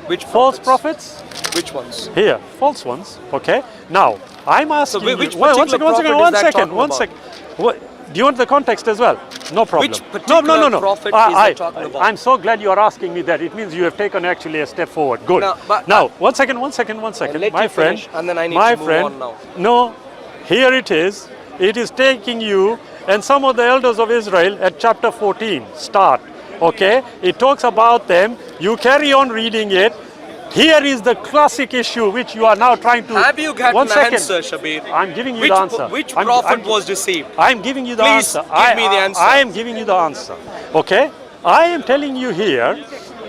Which false prophets? Which ones? Here, false ones. Okay. Now, I'm asking which you. One second. What, do you want the context as well? No problem. which particular prophet is that talking about? I'm so glad you are asking me that. It means you have taken actually a step forward. Good. Now, one second. My friend. And then I need to move on now. No, here it is. It is taking you and some of the elders of Israel at chapter 14. Start. Okay. It talks about them. You carry on reading it. Here is the classic issue which you are now trying to... Have you got an answer, Shabir? I'm giving you the answer. Which prophet was deceived? I'm giving you the Please answer. give me the answer. I am giving you the answer. Okay? I am telling you here,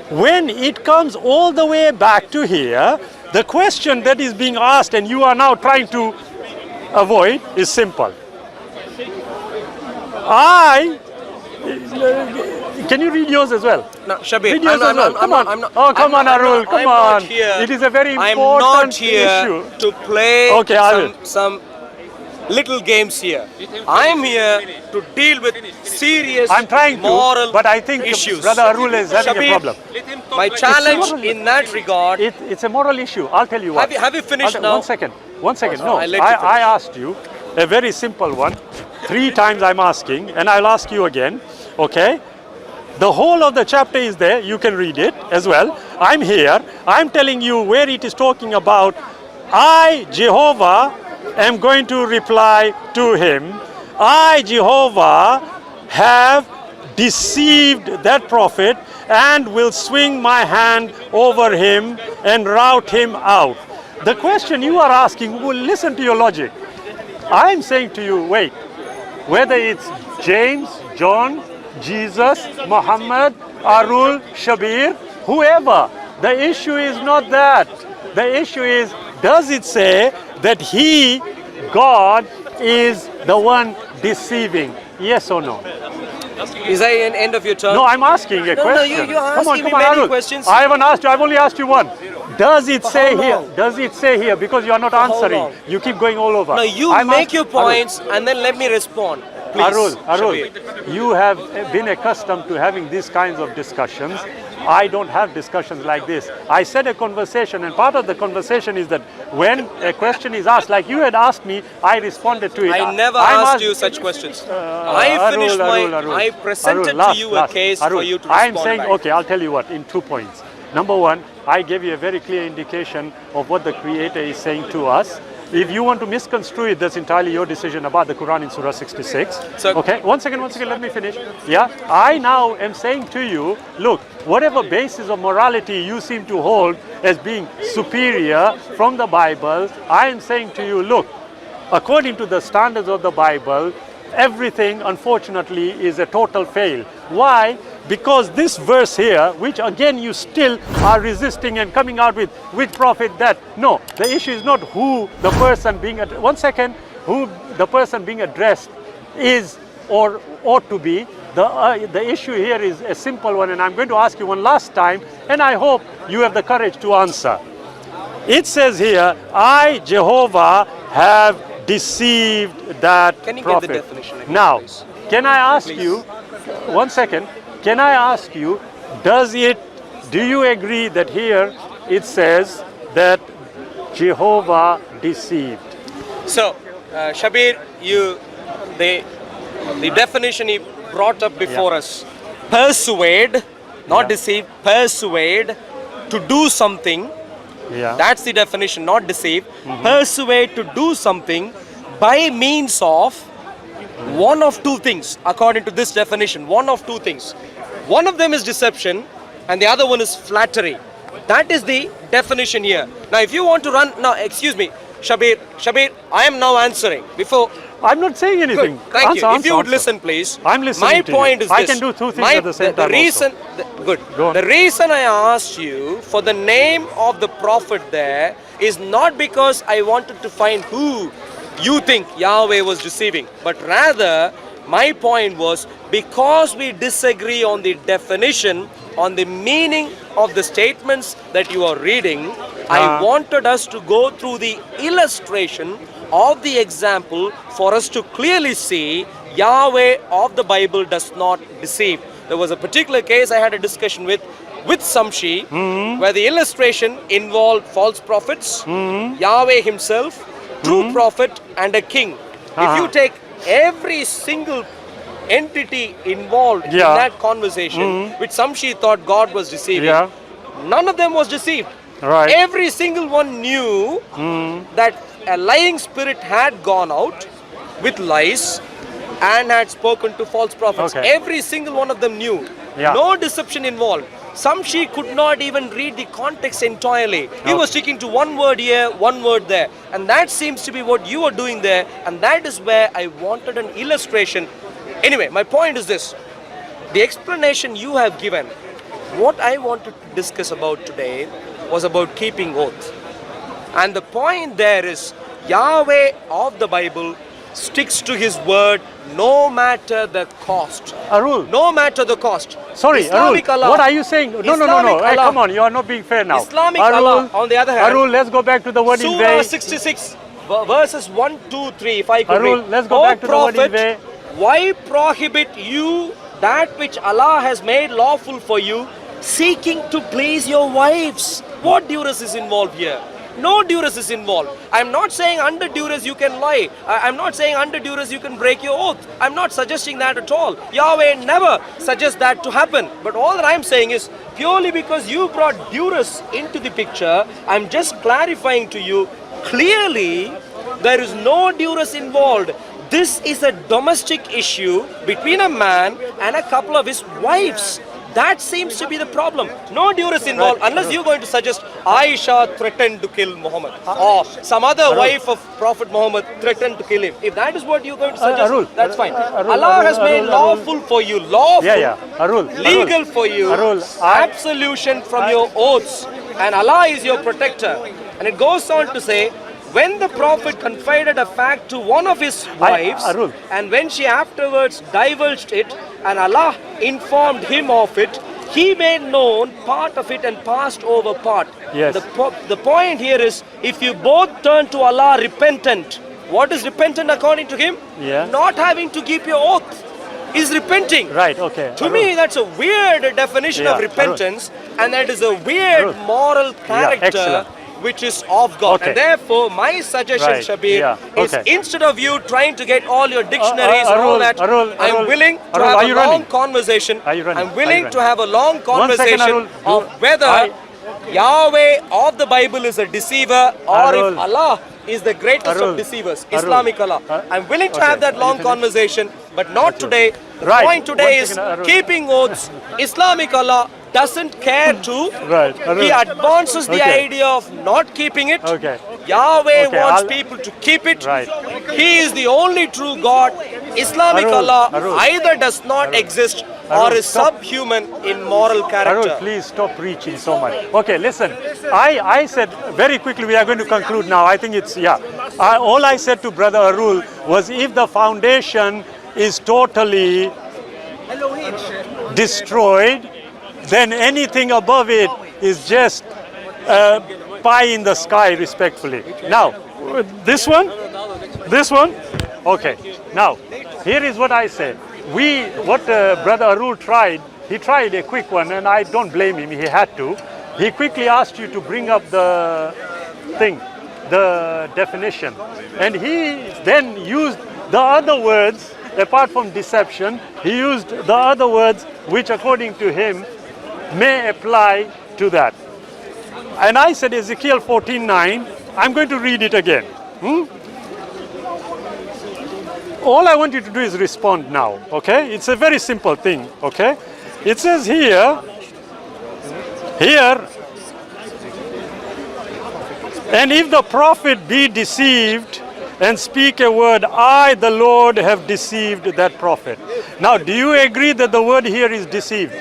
when it comes all the way back to here, the question that is being asked and you are now trying to avoid is simple. Can you read yours as well? No, Shabir, read yours as well. Come on, Arul, come on. It is a very important issue. I'm not here to play some little games here. I'm here to deal with serious moral but I think issues. Brother Arul is having a problem. My challenge in that regard... It's a moral issue. I'll tell you what. Have you finished now? One second. No, I asked you a very simple one. 3 times I'm asking, and I'll ask you again. Okay? The whole of the chapter is there. You can read it as well. I'm here. I'm telling you where it is talking about. I, Jehovah, am going to reply to him. I, Jehovah, have deceived that prophet and will swing my hand over him and rout him out. The question you are asking, well, listen to your logic. I'm saying to you, wait, whether it's James, John, Jesus, Muhammad, Arul, Shabir, whoever, the issue is not that. The issue is, does it say that he, God, is the one deceiving? Yes or no? Is that an end of your term? No, I'm asking a question. No, you're asking me many questions. I haven't asked you, I've only asked you one. Does it say here? Does it say here? Because you are not answering. You keep going all over. No, you make your points and then let me respond. Please, Arul, you have been accustomed to having these kinds of discussions. I don't have discussions like this. I said a conversation, and part of the conversation is that when a question is asked, like you had asked me, I responded to it. I never asked you such questions. I presented to you a case for you to respond I'm saying, okay, I'll tell you what, in 2 points. Number one, I gave you a very clear indication of what the Creator is saying to us. If you want to misconstrue it, that's entirely your decision about the Quran in Surah 66. So, okay, one second, let me finish. Yeah, I now am saying to you, look, whatever basis of morality you seem to hold as being superior from the Bible, I am saying to you, look, according to the standards of the Bible, everything, unfortunately, is a total fail. Why? Because this verse here, which again you still are resisting and coming out with, which prophet that? No, the issue is not who the person being, who the person being addressed is or ought to be. The issue here is a simple one, and I'm going to ask you one last time, and I hope you have the courage to answer. It says here, I, Jehovah, have deceived that Can you prophet. Get the definition again, now, please? Can I ask you, one second, can I ask you, do you agree that here it says that Jehovah deceived? So, Shabir, the definition he brought up before us, persuade, not deceive, persuade, to do something. Yeah. That's the definition, not deceive. Persuade to do something by means of one of 2 things, according to this definition, one of 2 things. One of them is deception and the other one is flattery. That is the definition here. Now, if you want to run, now, excuse me, Shabir, I am now answering. Before, I'm not saying anything. Good. Thank you. If you would listen, please. I'm listening. My point is this. I can do 2 things at the same time. The reason I asked you for the name of the prophet there is not because I wanted to find who you think Yahweh was deceiving, but rather my point was because we disagree on the definition, on the meaning of the statements that you are reading, I wanted us to go through the illustration of the example for us to clearly see Yahweh of the Bible does not deceive. There was a particular case I had a discussion with. with Samshi, where the illustration involved false prophets, Yahweh himself, true prophet, and a king. If you take every single entity involved in that conversation, which Samshi thought God was deceiving, none of them was deceived. Right. Every single one knew that a lying spirit had gone out with lies and had spoken to false prophets. Okay. Every single one of them knew. No deception involved. Samshi could not even read the context entirely. He was sticking to one word here, one word there. And that seems to be what you are doing there. And that is where I wanted an illustration. Anyway, my point is this. The explanation you have given, what I wanted to discuss about today was about keeping oath. And the point there is, Yahweh of the Bible sticks to his word no matter the cost. Arul. No matter the cost. Sorry, Islamic Arul, Allah. what are you saying? No. Hey, come on, you are not being fair now. Islamic Allah, on the other hand. Arul, let's go back to the word in Surah way. 66, verses 1, 2, 3, if I could Arul, read. let's go back to the word in way. Why prohibit you that which Allah has made lawful for you, seeking to please your wives? What duress is involved here? No duress is involved. I'm not saying under duress you can lie. I'm not saying under duress you can break your oath. I'm not suggesting that at all. Yahweh never suggests that to happen. But all that I'm saying is, purely because you brought duress into the picture, I'm just clarifying to you, clearly there is no duress involved. This is a domestic issue between a man and a couple of his wives. That seems to be the problem. No duress involved, unless you're going to suggest Aisha threatened to kill Muhammad, or some other wife of Prophet Muhammad threatened to kill him. If that is what you're going to suggest, that's fine. Allah has made lawful for you, lawful, legal for you, absolution from your oaths, and Allah is your protector. And it goes on to say, when the Prophet confided a fact to one of his wives, and when she afterwards divulged it, and Allah informed him of it, he made known part of it and passed over part. Yes. The point here is, if you both turn to Allah repentant, what is repentant according to him? Not having to keep your oath is repenting. Right, okay. To me, that's a weird definition of repentance, and that is a weird moral character which is of God. And therefore, my suggestion, Shabir, is instead of you trying to get all your dictionaries and all that, I'm willing to have a long conversation. I'm willing to have a long conversation of whether Yahweh of the Bible is a deceiver or if Allah is the greatest of deceivers, Islamic Allah. I'm willing to have that long conversation, but not today. The point today is keeping oaths. Islamic Allah doesn't care to. He advances the idea of not keeping it. Yahweh wants people to keep it. He is the only true God. Islamic Allah either does not exist or is subhuman in moral character. Arul, please stop preaching so much. Okay, listen. I said very quickly, we are going to conclude now. I think it's, all I said to Brother Arul was, if the foundation is totally destroyed, then anything above it is just pie in the sky, respectfully. Now, this one, okay. Now, here is what I said. What Brother Arul tried, he tried a quick one, and I don't blame him, he had to. He quickly asked you to bring up the thing, the definition. And he then used the other words, apart from deception, he used the other words which according to him may apply to that. And I said Ezekiel 14:9, I'm going to read it again. All I want you to do is respond now, okay? It's a very simple thing, okay? It says here, and if the prophet be deceived and speak a word, I, the Lord, have deceived that prophet. Now, do you agree that the word here is deceived?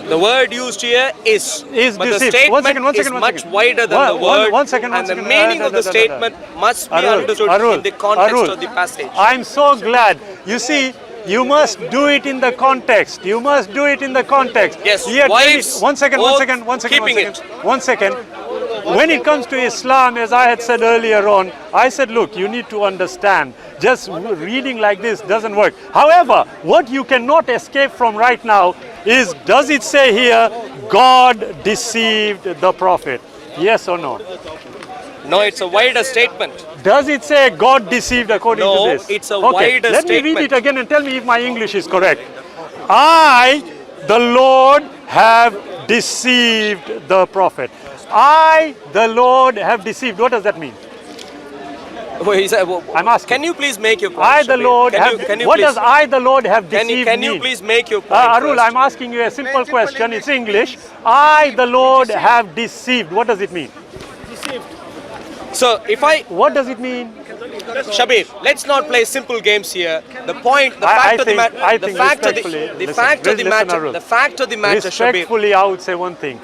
The word used here is but deceived. the statement is much wider than the word, and the meaning of the statement must be understood in the context of the passage. I'm so glad. You see, you must do it in the context. You must do it in the context. Yes, wives, one second. When it comes to Islam, as I had said earlier on, I said, look, you need to understand. Just reading like this doesn't work. However, what you cannot escape from right now is, does it say here, God deceived the prophet? Yes or no? No, it's a wider statement. Does it say God deceived according No, to this? it's a Okay, wider let me read statement. it again and tell me if my English is correct. I, the Lord, have deceived the prophet. I, the Lord, have deceived. What does that mean? I'm asking. Can you please make your point? I, the Shabir? Lord, What does I, the Lord, have deceived Can you mean? please make your point? Arul, first? I'm asking you a simple question. It's English. I, the Lord, have deceived. What does it mean? So if What does it mean? Shabir, let's not play simple games here. The point, the I fact of the think- matter, I the think fact of respectfully- the listen, fact of the listen, matter, Arul. the fact of the matter, Shabir. Respectfully, I would say one thing.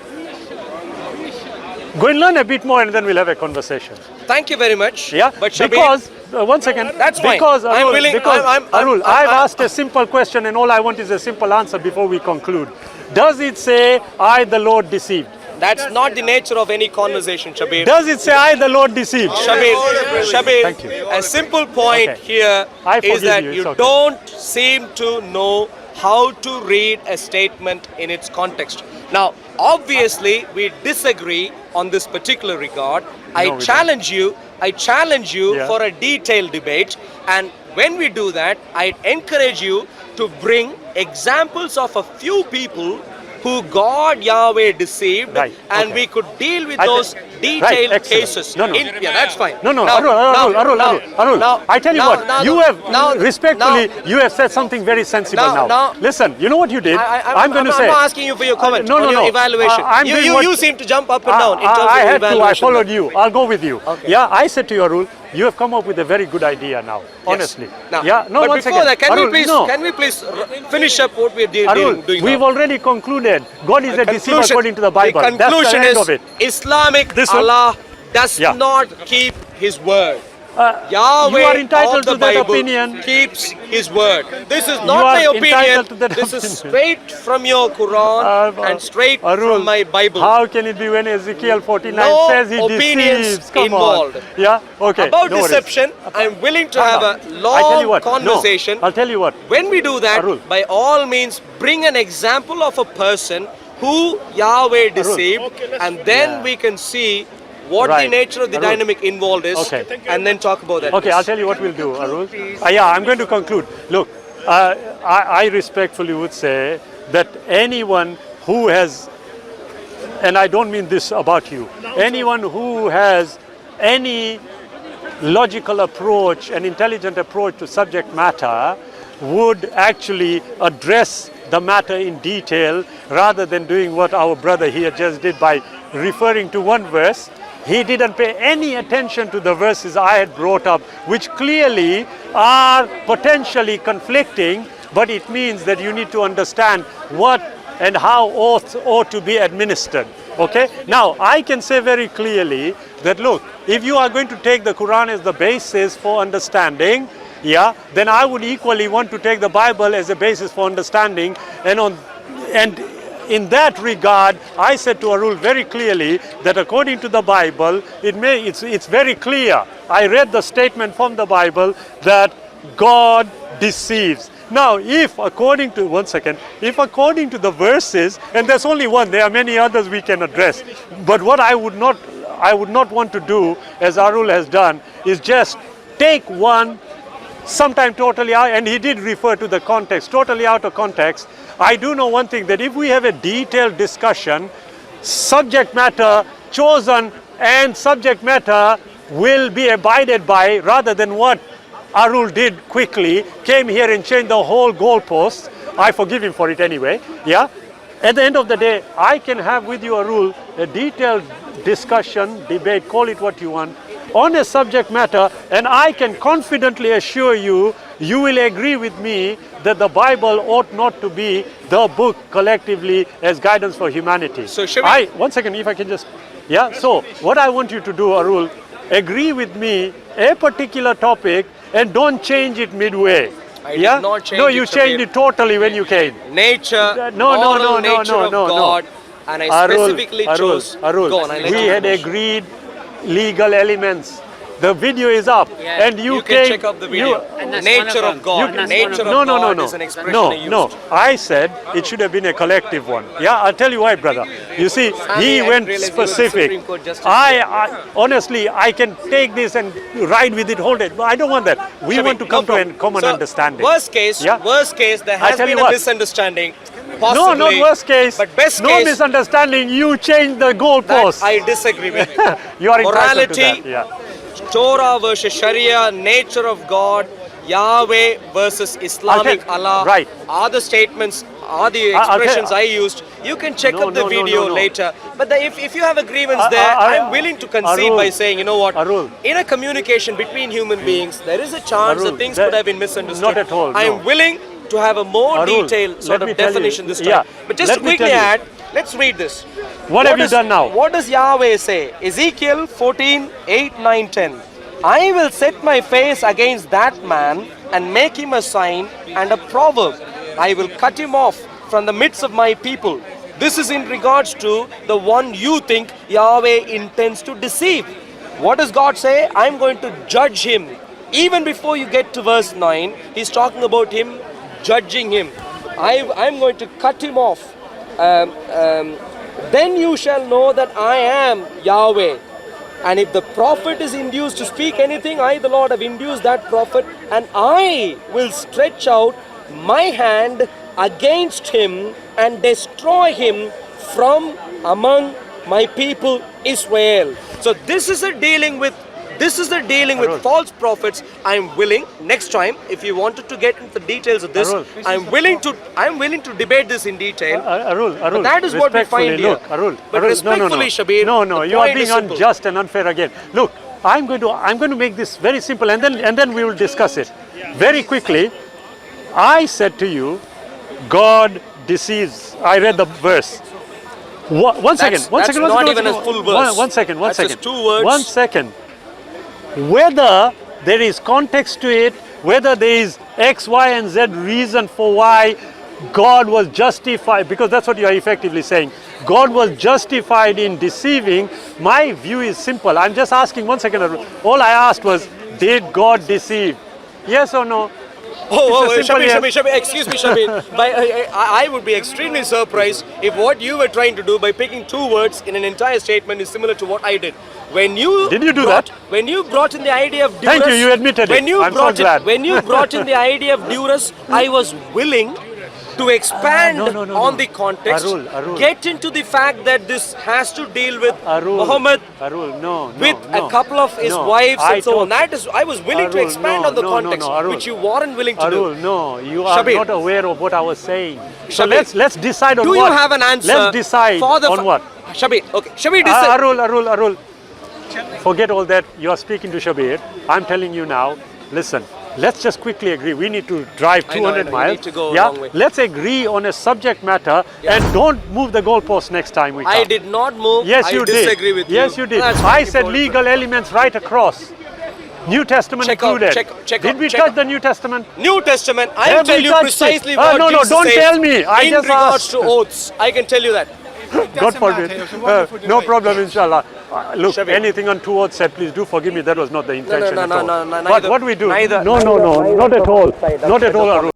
Go and learn a bit more and then we'll have a conversation. Thank you very much. Yeah, but Shabir, because, one second. That's fine. Because, I'm Arul, willing- because, I'm- Arul, I'm- I've asked a simple question and all I want is a simple answer before we conclude. Does it say, I, the Lord, deceived? that's not the nature of any conversation, Shabir. Does it say, I, the Lord, deceived? Shabir, Thank you. a simple point Okay. here I is forgive that you, it's you okay. don't seem to know how to read a statement in its context. Now, obviously, we disagree on this particular regard. I we challenge you Yeah. for a detailed debate, and when we do that, I encourage you to bring examples of a few people who God Yahweh deceived, Right, and okay. we could deal with I those think- detailed right, excellent. cases. No, no. Yeah, that's fine. No, Now- Arul. now- I tell you now- what, now- you have, now- respectfully, now- you have said something very sensible Now- now. now- Listen, you know what you did? I'm going to say. I'm not asking you for your comment no, on no, your no. evaluation. I'm doing what- You seem to jump up and down in terms I of had to, I evaluation. followed you. I'll go with you. Okay. Yeah, I said to you, Arul, you have come up with a very good idea now, honestly. Now, Yeah, no, but one before second. that, can Arul, we please finish up what we're doing Arul, we've now? already concluded God is a deceiver Conclusion- according to the Bible. The That's the conclusion end is of it. Islamic This one? Allah does Yeah. not keep his word. You Yahweh are entitled of the to that Bible opinion. keeps his word. This is You not are my opinion. entitled to that This is opinion. straight from your Quran and straight Arul, from my Bible. How can it be when Ezekiel 49 No says he opinions deceives? Come involved. on. Yeah, okay. About no worries. deception, I'm willing to have a I tell you long what, conversation. No, I'll tell you what. When we do that, Arul. by all means, bring an example of a person who Yahweh deceived, and then we can see what the Right. nature of the Arul. dynamic involved is, Okay. and then talk about that. Okay, I'll tell you what we'll do, Arul. Yeah, I'm going to conclude. Look, I respectfully would say that anyone who has, and I don't mean this about you, anyone who has any logical approach, an intelligent approach to subject matter would actually address the matter in detail rather than doing what our brother here just did by referring to one verse. He didn't pay any attention to the verses I had brought up, which clearly are potentially conflicting, but it means that you need to understand what and how oaths ought to be administered. Okay? Now, I can say very clearly that, look, if you are going to take the Quran as the basis for understanding, yeah, then I would equally want to take the Bible as a basis for understanding, and in that regard, I said to Arul very clearly that according to the Bible, it's very clear. I read the statement from the Bible that God deceives. Now, if according to the verses, and there's only one, there are many others we can address, but what I would not want to do, as Arul has done, is just take one, sometime totally out, and he did refer to the context, totally out of context. I do know one thing, that if we have a detailed discussion, subject matter chosen and subject matter will be abided by, rather than what Arul did quickly, came here and changed the whole goalpost. I forgive him for it anyway, yeah? At the end of the day, I can have with you, Arul, a detailed discussion, debate, call it what you want, on a subject matter, and I can confidently assure you, you will agree with me that the Bible ought not to be the book collectively as guidance for humanity. So shall we? One second, if I can just, yeah, so what I want you to do, Arul, agree with me a particular topic and don't change it midway. I did not change No, it, you Shabir. changed it totally when you came. Nature, No, moral nature of God, and I specifically chose. Arul, Go on, I let we you had finish. agreed legal elements. The video is up, Yeah. and you can check out the video. And that's Nature one of of God. them. Nature no, of no, no, God no. is an expression No, I used. no. I said it should have been a collective one. Yeah, I'll tell you why, brother. You see, I he didn't went realize you were the specific. Supreme Court justice. I honestly, I can take this and ride with it, hold it. But I don't want that. We Shabir, want to no come to a problem. common So, understanding. Worst case, Yeah. there has tell been you a what. misunderstanding. No, Possibly, not worst case. But best no case, misunderstanding. You changed the that goalpost. I disagree with. You are entitled to Morality, that. Yeah. Torah versus Sharia, nature of God, Yahweh versus Islamic I'll tell- Allah. right. Are the statements, are the I'll tell- expressions I used. You can check No, up the no, no, video no. later. But if you have a grievance there, I'm willing to concede Arul, by saying, you know what, Arul. in a communication between human beings, there is a chance Arul, that things that- could have been misunderstood. not at all, I'm no. willing to have a more Arul, detailed sort let me of tell you- definition this time. yeah, But just let to me quickly tell you. add, let's read this. What have you done now? What does Yahweh say? Ezekiel 14, 8, 9, 10. I will set my face against that man and make him a sign and a proverb. I will cut him off from the midst of my people. This is in regards to the one you think Yahweh intends to deceive. What does God say? I'm going to judge him. Even before you get to verse 9, he's talking about him judging him. I'm going to cut him off. Then you shall know that I am Yahweh. And if the prophet is induced to speak anything, I, the Lord, have induced that prophet, and I will stretch out my hand against him and destroy him from among my people Israel. So this is a dealing with Arul. false prophets. I'm willing next time, if you wanted to get into the details of this, Arul. I'm willing to debate this in detail. Arul, But that is what we find here. Look, Arul, But Arul, respectfully, Shabir, no, the you are point is being simple. unjust and unfair again. Look, I'm going to make this very simple, and then we will discuss it very quickly. I said to you, God deceives. I read the verse. One second. That's not even a full verse. One second. That's just 2 words. 1 second. Whether there is context to it, whether there is X, Y, and Z reason for why God was justified, because that's what you are effectively saying. God was justified in deceiving. My view is simple. I'm just asking 1 second. All I asked was, did God deceive? Yes or no? It's a simple Shabir, excuse me, Shabir. I would be extremely surprised if what you were trying to do by picking 2 words in an entire statement is similar to what I did. Did you do that? When you brought in the idea of duress, Thank you, you admitted it. I'm so glad. When you brought in the idea of duress, I was willing to expand no. on the context, Arul. get into the fact that this has to deal with Arul, Muhammad with no, a couple of his no. wives and so told- on. That is, I was willing to Arul, expand no, on the no, context, Arul. which you weren't willing to Arul, do. no, you are Shabir. not aware of what I was saying. So Shabir, let's decide on Do what. you have an answer? Let's decide for the on what. Shabir, okay. Shabir, decide. Arul. Forget all that. You are speaking to Shabir. I'm telling you now. Listen. Let's just quickly agree. We need to drive I know, 200 we miles. need to go a yeah. long way. Let's agree on a subject matter and don't move the goalpost next time we come. I did not move. Yes, I you disagree did. with you. Yes, you did. That's I my said point. legal elements right across. New Testament Check out, included. check Did out, we check touch out. the New Testament? New Testament, I'll Have tell we you touched precisely it? what No, Jesus don't says tell me. I in just regards asked. to oaths. I can tell you that. God forbid. No problem, inshallah. Look, Shabir. anything on two words said, please do forgive me. That was not the intention no, at all. no, But neither- what we do? neither- No, not at all. Not at all, Arul.